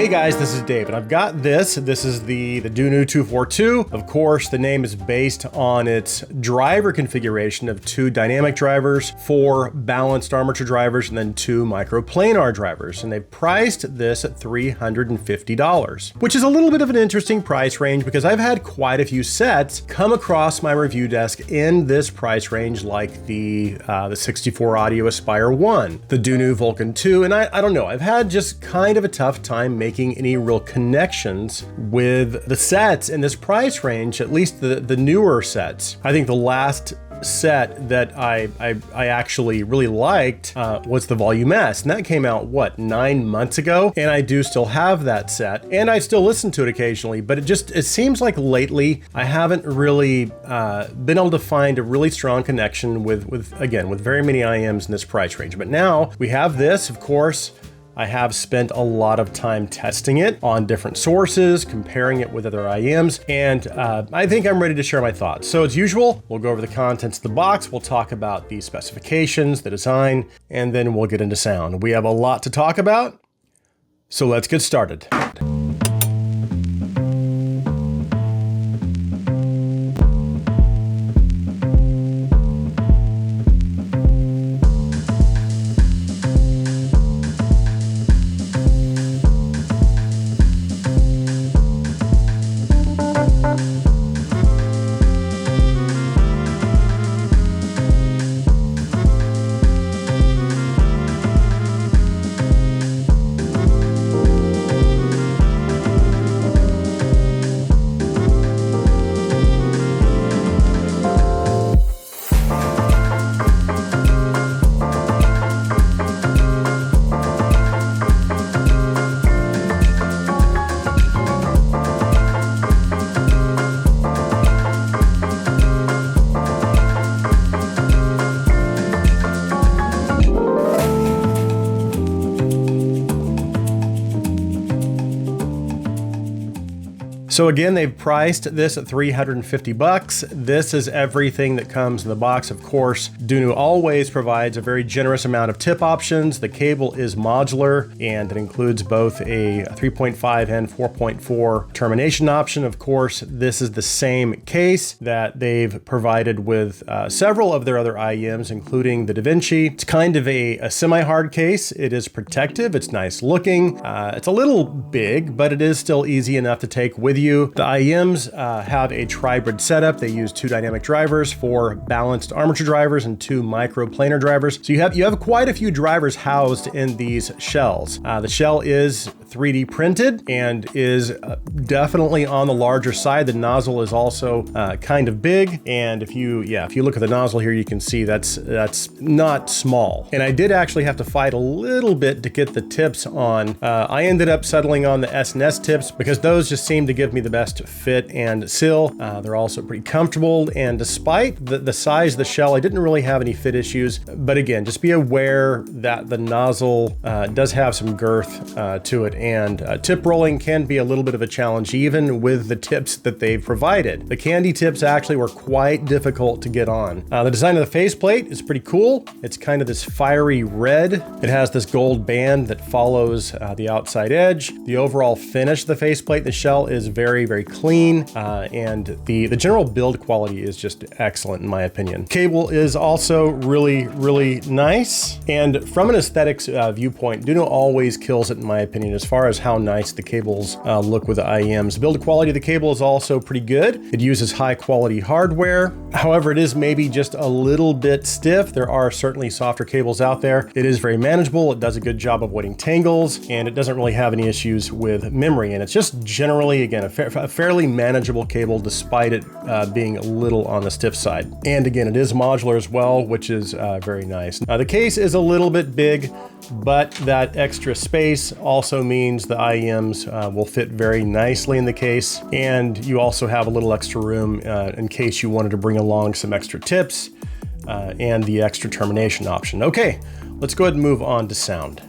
Hey guys, this is Dave, and I've got this. This is the Dunu 242. Of course, the name is based on its driver configuration of 2 dynamic drivers, 4 balanced armature drivers, and then 2 microplanar drivers. And they've priced this at $350, which is a little bit of an interesting price range because I've had quite a few sets come across my review desk in this price range, like the 64 Audio Aspire 1, the Dunu Vulcan 2, and I don't know, I've had just kind of a tough time making any real connections with the sets in this price range, at least the newer sets. I think the last set that I actually really liked was the Volume S, and that came out, what, 9 months ago? And I do still have that set, and I still listen to it occasionally, but it seems like lately I haven't really been able to find a really strong connection with very many IMs in this price range. But now we have this, of course. I have spent a lot of time testing it on different sources, comparing it with other IMs, and I think I'm ready to share my thoughts. So as usual, we'll go over the contents of the box, we'll talk about the specifications, the design, and then we'll get into sound. We have a lot to talk about, so let's get started. So again, they've priced this at $350. This is everything that comes in the box. Of course, Dunu always provides a very generous amount of tip options. The cable is modular, and it includes both a 3.5 and 4.4 termination option. Of course, this is the same case that they've provided with several of their other IEMs, including the DaVinci. It's kind of a semi-hard case. It is protective. It's nice looking. It's a little big, but it is still easy enough to take with you. The IEMs have a tribrid setup. They use 2 dynamic drivers, 4 balanced armature drivers, and 2 microplanar drivers. So you have quite a few drivers housed in these shells. The shell is 3D printed and is definitely on the larger side. The nozzle is also kind of big, and if you look at the nozzle here, you can see that's not small. And I did actually have to fight a little bit to get the tips on. I ended up settling on the S&S tips because those just seem to give me the best fit and seal. They're also pretty comfortable, and despite the size of the shell, I didn't really have any fit issues. But again, just be aware that the nozzle does have some girth to it, and tip rolling can be a little bit of a challenge even with the tips that they've provided. The candy tips actually were quite difficult to get on. The design of the faceplate is pretty cool. It's kind of this fiery red. It has this gold band that follows the outside edge. The overall finish of the faceplate, the shell, is very, very clean, and the general build quality is just excellent in my opinion. Cable is also really, really nice, and from an aesthetics viewpoint, Dunu always kills it in my opinion as far as how nice the cables look with the IEMs. The build quality of the cable is also pretty good. It uses high quality hardware. However, it is maybe just a little bit stiff. There are certainly softer cables out there. It is very manageable. It does a good job of avoiding tangles, and it doesn't really have any issues with memory, and it's just generally, again, a fairly manageable cable despite it being a little on the stiff side. And again, it is modular as well, which is very nice. The case is a little bit big, but that extra space also means the IEMs will fit very nicely in the case, and you also have a little extra room in case you wanted to bring along some extra tips and the extra termination option. Okay, let's go ahead and move on to sound.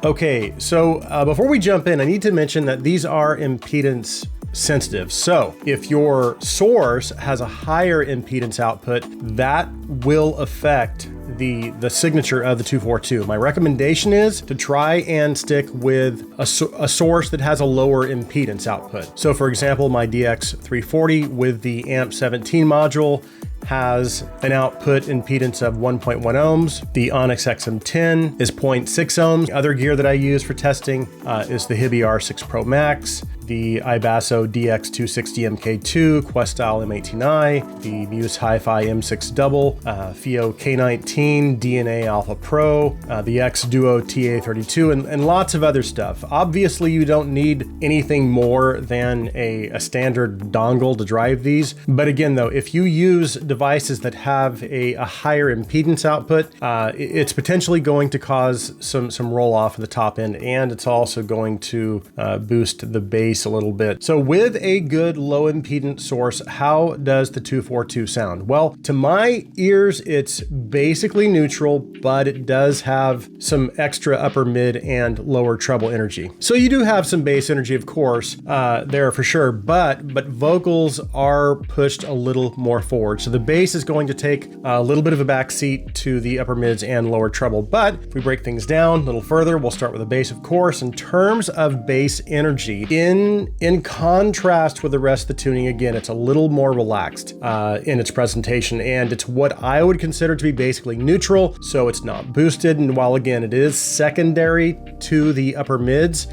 Okay, so before we jump in, I need to mention that these are impedance sensitive. So if your source has a higher impedance output, that will affect the signature of the 242. My recommendation is to try and stick with a source that has a lower impedance output. So for example, my DX340 with the AMP17 module has an output impedance of 1.1 ohms. The Onyx XM10 is 0.6 ohms. Other gear that I use for testing is the Hibby R6 Pro Max, the Ibasso DX260 MK2, Questyle M18i, the Muse Hi-Fi M6 Double, FIO K19, DNA Alpha Pro, the X Duo TA32, and lots of other stuff. Obviously, you don't need anything more than a standard dongle to drive these. But again, though, if you use devices that have a higher impedance output, it's potentially going to cause some roll off in the top end, and it's also going to boost the bass a little bit. So with a good low impedance source, how does the 242 sound? Well, to my ears, it's basically neutral, but it does have some extra upper mid and lower treble energy. So you do have some bass energy, of course, there for sure, but vocals are pushed a little more forward. So the bass is going to take a little bit of a back seat to the upper mids and lower treble. But if we break things down a little further, we'll start with the bass, of course. In terms of bass energy, in contrast with the rest of the tuning, again, it's a little more relaxed in its presentation, and it's what I would consider to be basically neutral, so it's not boosted. And while again, it is secondary to the upper mids,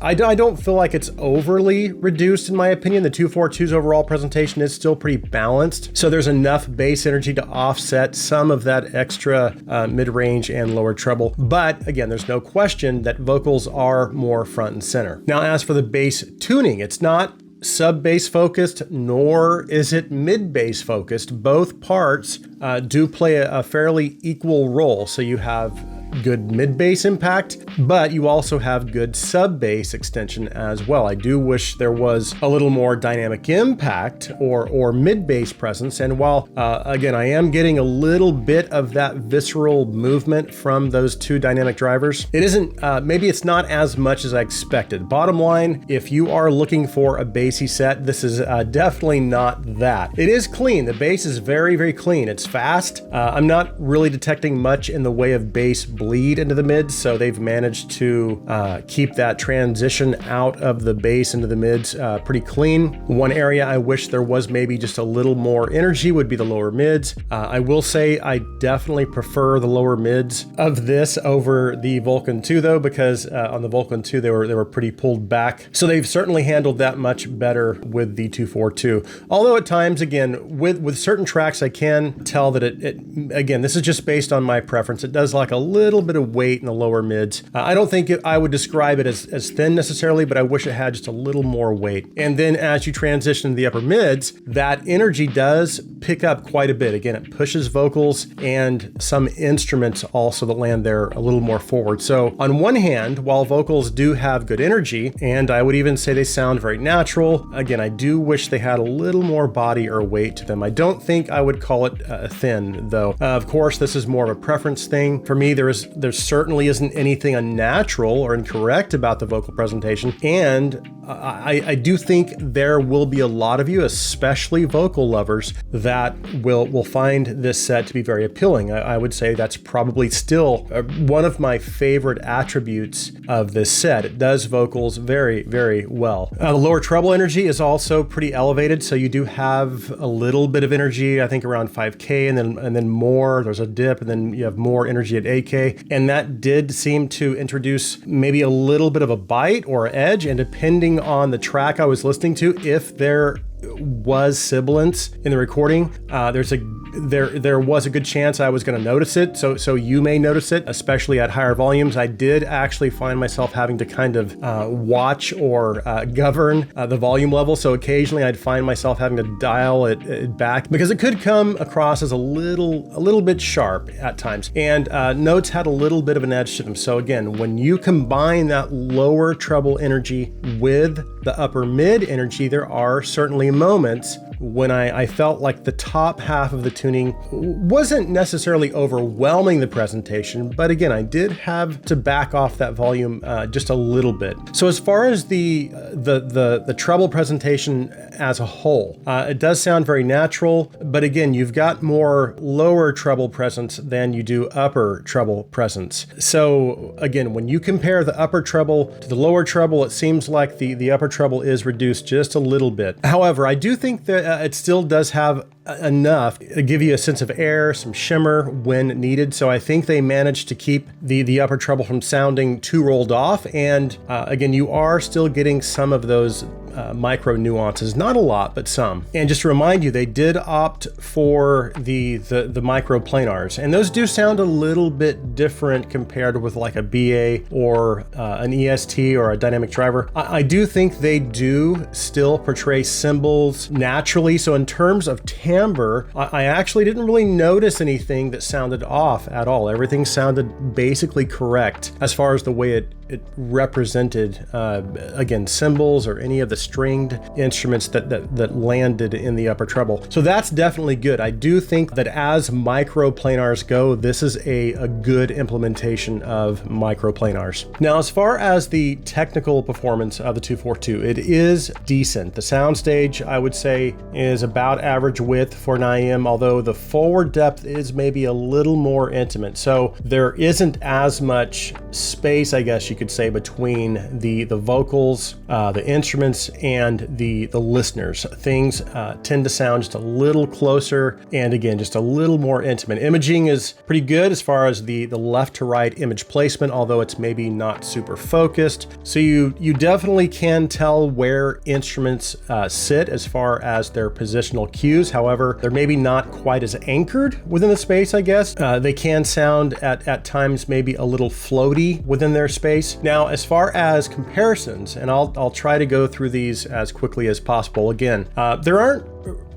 I don't feel like it's overly reduced in my opinion. The 242's overall presentation is still pretty balanced, so there's enough bass energy to offset some of that extra mid-range and lower treble. But again, there's no question that vocals are more front and center. Now, as for the bass tuning, it's not sub-bass focused, nor is it mid-bass focused. Both parts do play a fairly equal role. So you have good mid-bass impact, but you also have good sub-bass extension as well. I do wish there was a little more dynamic impact or mid-bass presence. And while, again, I am getting a little bit of that visceral movement from those two dynamic drivers, it isn't, maybe it's not as much as I expected. Bottom line, if you are looking for a bassy set, this is definitely not that. It is clean. The bass is very, very clean. It's fast. I'm not really detecting much in the way of bass bleed into the mids, so they've managed to keep that transition out of the bass into the mids pretty clean. One area I wish there was maybe just a little more energy would be the lower mids. I will say I definitely prefer the lower mids of this over the Vulcan 2 though, because on the Vulcan 2 they were pretty pulled back. So they've certainly handled that much better with the 242. Although at times, again, with certain tracks I can tell that it again, this is just based on my preference, it does like a little bit of weight in the lower mids. I don't think I would describe it as thin necessarily, but I wish it had just a little more weight. And then as you transition to the upper mids, that energy does pick up quite a bit. Again, it pushes vocals and some instruments also that land there a little more forward. So on one hand, while vocals do have good energy, and I would even say they sound very natural, again, I do wish they had a little more body or weight to them. I don't think I would call it thin though. Of course, this is more of a preference thing. For me, there certainly isn't anything unnatural or incorrect about the vocal presentation. And I do think there will be a lot of you, especially vocal lovers, that will find this set to be very appealing. I would say that's probably still one of my favorite attributes of this set. It does vocals very, very well. The lower treble energy is also pretty elevated, so you do have a little bit of energy, I think around 5K, and then more. There's a dip, and then you have more energy at 8K, and that did seem to introduce maybe a little bit of a bite or edge, and depending on the track I was listening to, if there was sibilance in the recording, there was a good chance I was going to notice it. So you may notice it, especially at higher volumes. I did actually find myself having to kind of watch or govern the volume level. So occasionally I'd find myself having to dial it back because it could come across as a little bit sharp at times. And notes had a little bit of an edge to them. So again, when you combine that lower treble energy with the upper mid energy, there are certainly moments when I felt like the top half of the tuning wasn't necessarily overwhelming the presentation, but again, I did have to back off that volume just a little bit. So as far as the treble presentation as a whole, it does sound very natural, but again, you've got more lower treble presence than you do upper treble presence. So again, when you compare the upper treble to the lower treble, it seems like the upper treble is reduced just a little bit. However, I do think that it still does have enough to give you a sense of air, some shimmer when needed. So I think they managed to keep the upper treble from sounding too rolled off. And again, you are still getting some of those micro nuances, not a lot, but some. And just to remind you, they did opt for the micro planars, and those do sound a little bit different compared with like a BA or an EST or a dynamic driver. I do think they do still portray cymbals naturally. So in terms of timbre, I actually didn't really notice anything that sounded off at all. Everything sounded basically correct as far as the way it represented, again, cymbals or any of the stringed instruments that landed in the upper treble. So that's definitely good. I do think that as microplanars go, this is a good implementation of microplanars. Now, as far as the technical performance of the 242, it is decent. The soundstage, I would say, is about average width for an IEM, although the forward depth is maybe a little more intimate. So there isn't as much space, I guess you could say, between the vocals, the instruments, and the listeners. Things tend to sound just a little closer, and again, just a little more intimate. Imaging is pretty good as far as the left to right image placement, although it's maybe not super focused. So you definitely can tell where instruments sit as far as their positional cues. However, they're maybe not quite as anchored within the space, I guess. They can sound at times maybe a little floaty within their space. Now, as far as comparisons, and I'll try to go through these as quickly as possible. Again, there aren't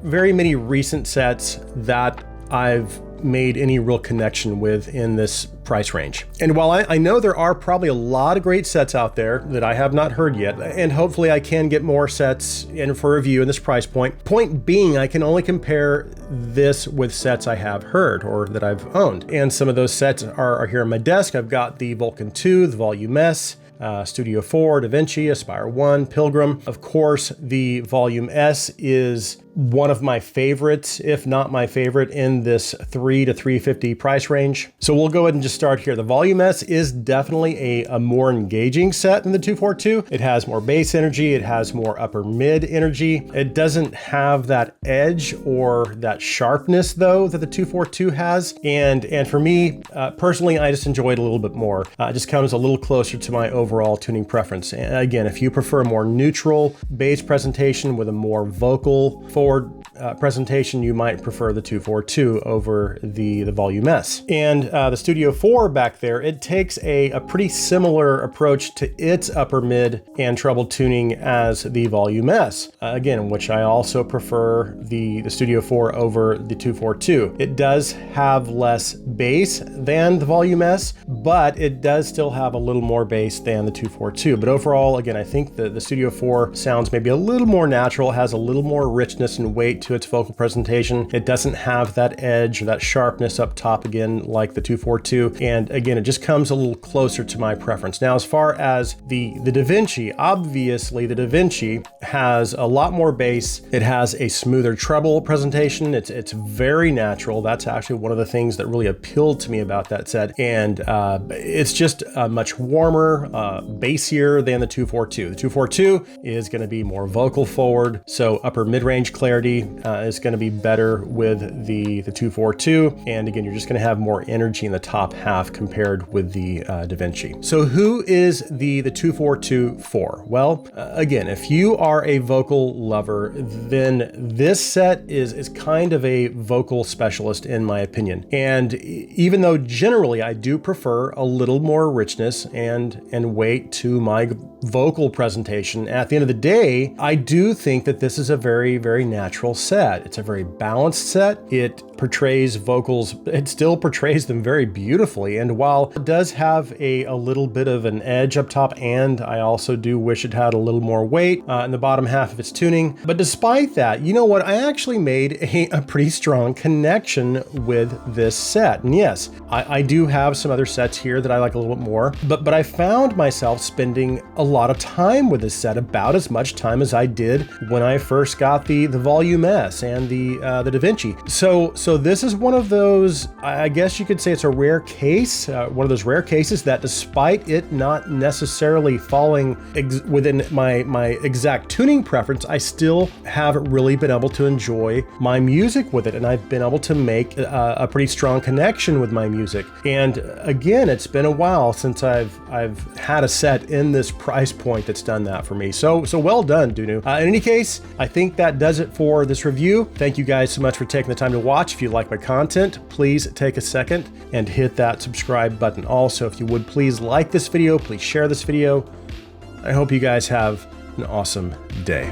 very many recent sets that I've made any real connection with in this price range. And while I know there are probably a lot of great sets out there that I have not heard yet, and hopefully I can get more sets in for review in this price point. Point being, I can only compare this with sets I have heard or that I've owned. And some of those sets are here on my desk. I've got the Vulcan 2, the Volume S, Studio 4, Da Vinci, Aspire 1, Pilgrim. Of course, the Volume S is one of my favorites, if not my favorite, in this $300 to $350 price range. So we'll go ahead and just start here. The Volume S is definitely a more engaging set than the 242. It has more bass energy. It has more upper mid energy. It doesn't have that edge or that sharpness though that the 242 has. And for me, personally, I just enjoy it a little bit more. It just comes a little closer to my overall tuning preference. And again, if you prefer a more neutral bass presentation with a more vocal forward presentation, you might prefer the 242 over the Volume S. And the Studio 4 back there, it takes a pretty similar approach to its upper mid and treble tuning as the Volume S. Again, which I also prefer the Studio 4 over the 242. It does have less bass than the Volume S, but it does still have a little more bass than the 242. But overall, again, I think the Studio 4 sounds maybe a little more natural, has a little more richness and weight to its vocal presentation. It doesn't have that edge or that sharpness up top again like the 242. And again, it just comes a little closer to my preference. Now, as far as the Da Vinci, obviously the Da Vinci has a lot more bass. It has a smoother treble presentation. It's very natural. That's actually one of the things that really appealed to me about that set. And it's just much warmer, bassier than the 242. The 242 is going to be more vocal forward, so upper mid-range clarity is going to be better with the 242. And again, you're just going to have more energy in the top half compared with the Da Vinci. So who is the 242 for? Well, again, if you are a vocal lover, then this set is kind of a vocal specialist in my opinion. And even though generally I do prefer a little more richness and weight to my vocal presentation. At the end of the day, I do think that this is a very, very natural set. It's a very balanced set. It portrays vocals, it still portrays them very beautifully. And while it does have a little bit of an edge up top, and I also do wish it had a little more weight in the bottom half of its tuning. But despite that, you know what? I actually made a pretty strong connection with this set. And yes, I do have some other sets here that I like a little bit more, but I found myself spending a lot of time with this set, about as much time as I did when I first got the Volume S and the Da Vinci. So this is one of those, I guess you could say it's a rare case, one of those rare cases that despite it not necessarily falling within my exact tuning preference, I still have really been able to enjoy my music with it, and I've been able to make a pretty strong connection with my music. And again, it's been a while since I've had a set in this price point that's done that for me. So well done, Dunu. In any case, I think that does it for this review. Thank you guys so much for taking the time to watch. If you like my content, please take a second and hit that subscribe button. Also, if you would please like this video, please share this video. I hope you guys have an awesome day.